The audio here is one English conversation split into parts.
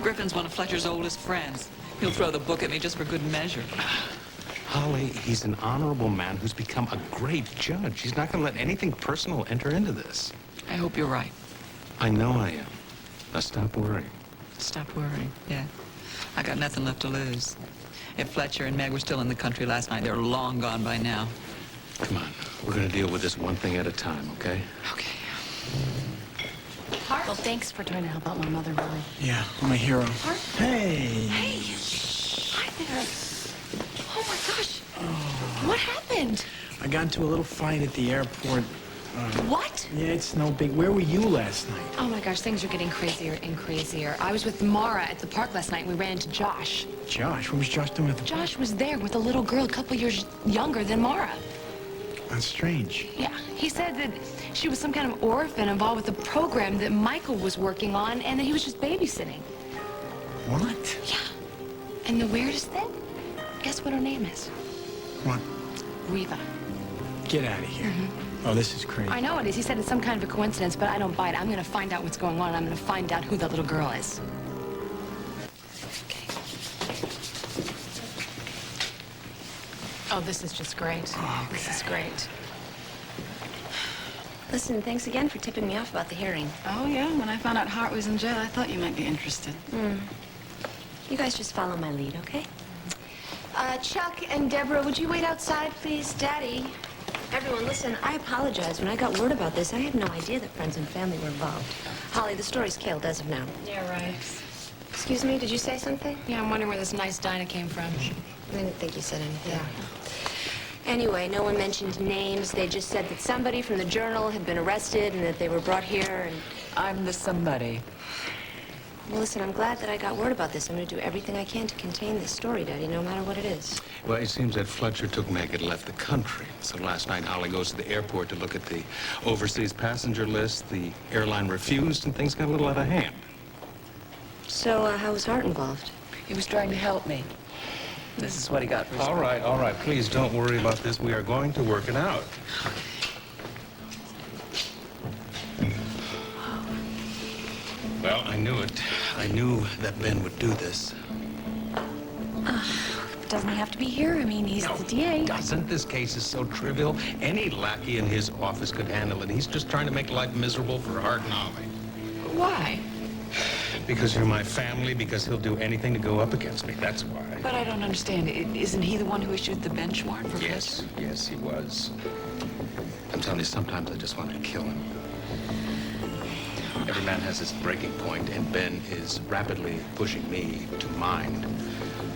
Griffin's one of Fletcher's oldest friends. He'll throw the book at me just for good measure. Holly, he's an honorable man who's become a great judge. He's not going to let anything personal enter into this. I hope you're right. I know I am. Now stop worrying. Stop worrying, yeah. I got nothing left to lose. If Fletcher and Meg were still in the country last night, they're long gone by now. Come on, we're going to deal with this one thing at a time, okay? Okay. Hart? Well, thanks for trying to help out my mother, really. Yeah, I'm a hero. Hart? Hey! Hey! Hi there. Oh, my gosh. What happened? I got into a little fight at the airport. What? Yeah, it's no big. Where were you last night? Oh, my gosh, things are getting crazier and crazier. I was with Mara at the park last night, and we ran into Josh. Josh? What was Josh doing at the park? Josh was there with a little girl a couple years younger than Mara. That's strange. Yeah, he said that she was some kind of orphan involved with a program that Michael was working on, and that he was just babysitting. What? Yeah. And the weirdest thing? Guess what her name is? What? Reva. Get out of here. Oh, this is crazy. I know it is. He said it's some kind of a coincidence, but I don't buy it. I'm going to find out what's going on. I'm going to find out who that little girl is. Okay. Oh, this is just great. Okay. This is great. Listen, thanks again for tipping me off about the hearing. Oh, yeah? When I found out Hart was in jail, I thought you might be interested. You guys just follow my lead, okay? Chuck and Deborah, would you wait outside, please? Daddy. Everyone, listen, I apologize. When I got word about this, I had no idea that friends and family were involved. Holly, the story's killed as of now. Yeah, right. Excuse me, did you say something? Yeah, I'm wondering where this nice Dinah came from. I didn't think you said anything. Yeah. Anyway, no one mentioned names. They just said that somebody from the Journal had been arrested and that they were brought here and... I'm the somebody. Well, listen, I'm glad that I got word about this. I'm going to do everything I can to contain this story, Daddy, no matter what it is. Well, it seems that Fletcher took Meg and left the country. So last night, Holly goes to the airport to look at the overseas passenger list. The airline refused, and things got a little out of hand. So, how was Hart involved? He was trying to help me. This is what he got for his All right. Please don't worry about this. We are going to work it out. Well, I knew it. I knew that Ben would do this. Doesn't he have to be here? I mean, he's the DA. Doesn't. This case is so trivial. Any lackey in his office could handle it. He's just trying to make life miserable for Hart and Holly. Why? Because you're my family, because he'll do anything to go up against me. That's why. But I don't understand. Isn't he the one who issued the bench warrant for Yes, yes, he was. I'm telling you, sometimes I just want to kill him. Every man has his breaking point, and Ben is rapidly pushing me to mine.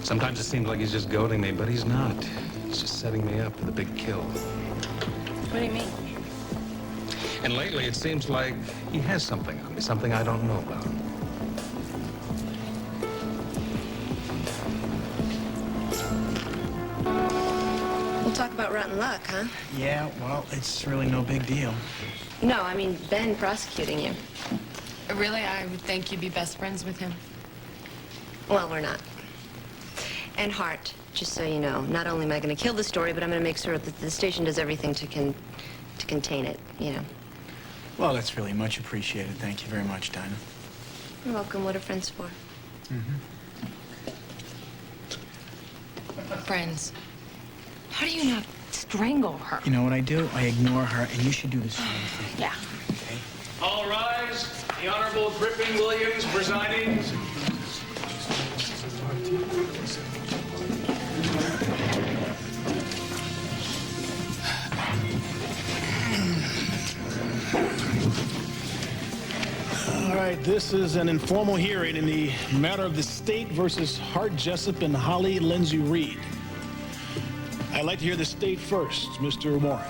Sometimes it seems like he's just goading me, but he's not. He's just setting me up for the big kill. What do you mean? And lately, it seems like he has something on me, something I don't know about. We'll talk about rotten luck, huh? Yeah, well, it's really no big deal. No, I mean Ben prosecuting you. Really, I would think you'd be best friends with him. Well, we're not. And Hart, just so you know, not only am I going to kill the story, but I'm going to make sure that the station does everything to contain it, you know. Well, that's really much appreciated. Thank you very much, Dinah. You're welcome. What are friends for? Friends. How do you not strangle her? You know what I do? I ignore her, and you should do the same thing. Yeah. Okay? All rise. The Honorable Griffin Williams presiding. All right, this is an informal hearing in the matter of the state versus Hart Jessup and Holly Lindsay Reed. I'd like to hear the state first. Mr. Warren.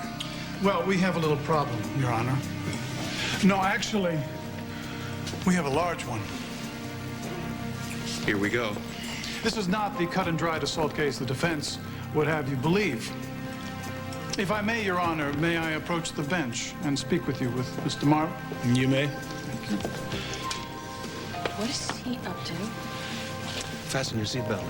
Well, we have a little problem, Your Honor. No, actually, we have a large one. Here we go. This is not the cut-and-dried assault case the defense would have you believe. If I may, Your Honor, may I approach the bench and speak with you with Mr. Marlowe? You may. Thank you. What is he up to? Fasten your seatbelt.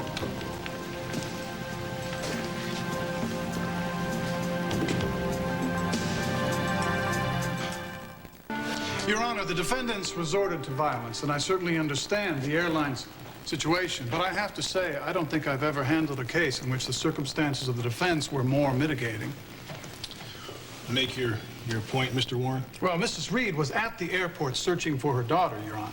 Your Honor, the defendants resorted to violence, and I certainly understand the airline's situation, but I have to say, I don't think I've ever handled a case in which the circumstances of the defense were more mitigating. Make your point, Mr. Warren. Well, Mrs. Reed was at the airport searching for her daughter, Your Honor.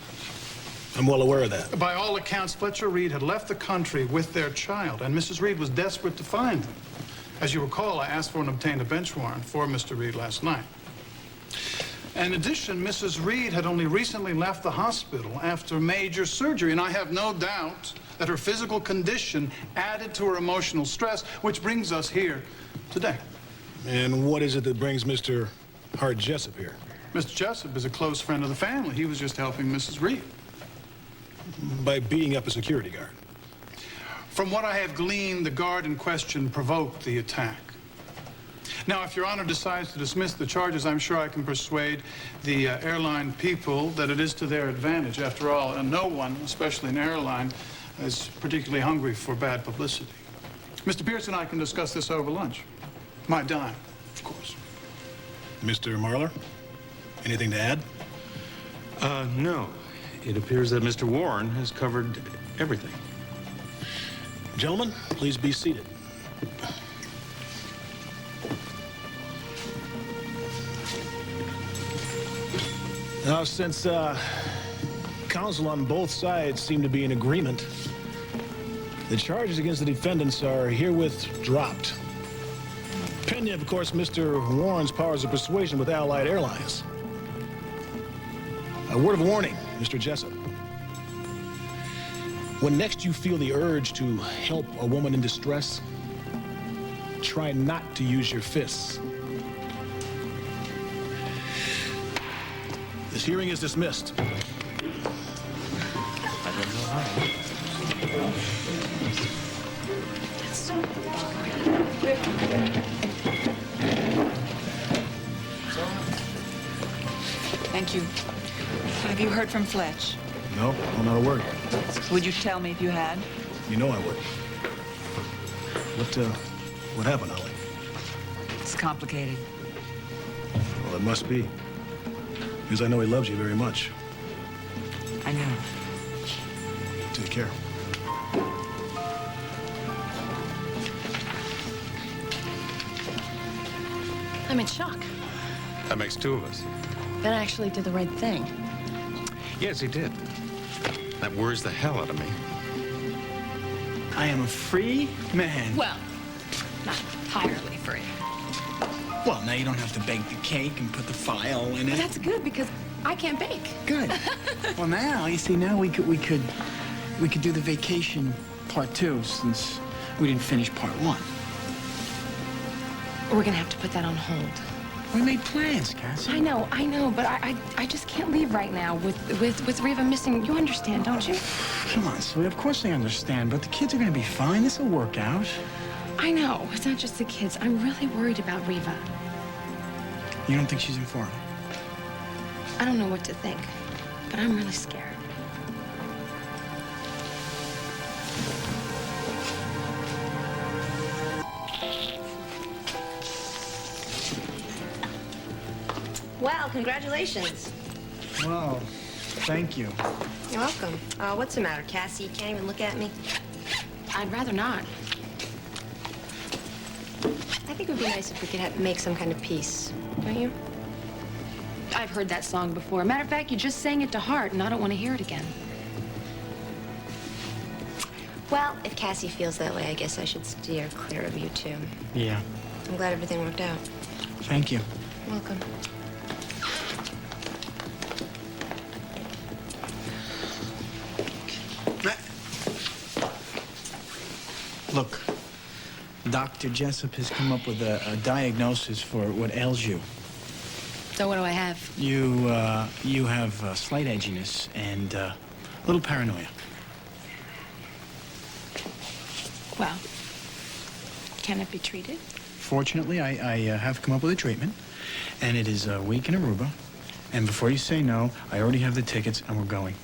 I'm well aware of that. By all accounts, Fletcher Reed had left the country with their child, and Mrs. Reed was desperate to find them. As you recall, I asked for and obtained a bench warrant for Mr. Reed last night. In addition, Mrs. Reed had only recently left the hospital after major surgery, and I have no doubt that her physical condition added to her emotional stress, which brings us here today. And what is it that brings Mr. Hart Jessup here? Mr. Jessup is a close friend of the family. He was just helping Mrs. Reed. By beating up a security guard. From what I have gleaned, the guard in question provoked the attack. Now, if Your Honor decides to dismiss the charges, I'm sure I can persuade the airline people that it is to their advantage. After all, no one, especially an airline, is particularly hungry for bad publicity. Mr. Pierce and I can discuss this over lunch. My dime, of course. Mr. Marlar, anything to add? No. It appears that Mr. Warren has covered everything. Gentlemen, please be seated. Now, since counsel on both sides seem to be in agreement, the charges against the defendants are herewith dropped. Pending, of course, Mr. Warren's powers of persuasion with Allied Airlines. A word of warning, Mr. Jessup. When next you feel the urge to help a woman in distress, try not to use your fists. This hearing is dismissed. Thank you. Have you heard from Fletch? No, not a word. Would you tell me if you had? You know I would. What happened, Holly? It's complicated. Well, it must be. Because I know he loves you very much. I know. Take care. I'm in shock. That makes two of us. Ben actually did the right thing. Yes, he did. That worries the hell out of me. I am a free man. Well, not entirely free. Well, now you don't have to bake the cake and put the file in But it. that's good because I can't bake. Good. Well, now you see, now we could do the vacation part 2 since we didn't finish part 1. We're gonna have to put that on hold. We made plans, Cassie. I know, but I just can't leave right now with Reva missing. You understand, don't you? Come on, sweetie. Of course I understand, but the kids are gonna be fine. This will work out. I know. It's not just the kids. I'm really worried about Reva. You don't think she's informed? I don't know what to think, but I'm really scared. Well, congratulations. Well, thank you. You're welcome. What's the matter, Cassie? You can't even look at me? I'd rather not. I think it would be nice if we could make some kind of peace, don't you? I've heard that song before. Matter of fact, you just sang it to Hart, and I don't want to hear it again. Well, if Cassie feels that way, I guess I should steer clear of you, too. Yeah. I'm glad everything worked out. Thank you. You're welcome. Look, Dr. Jessup has come up with a diagnosis for what ails you. So what do I have? You have slight edginess and a little paranoia. Well, can it be treated? Fortunately, I have come up with a treatment, and it is a week in Aruba. And before you say no, I already have the tickets, and we're going.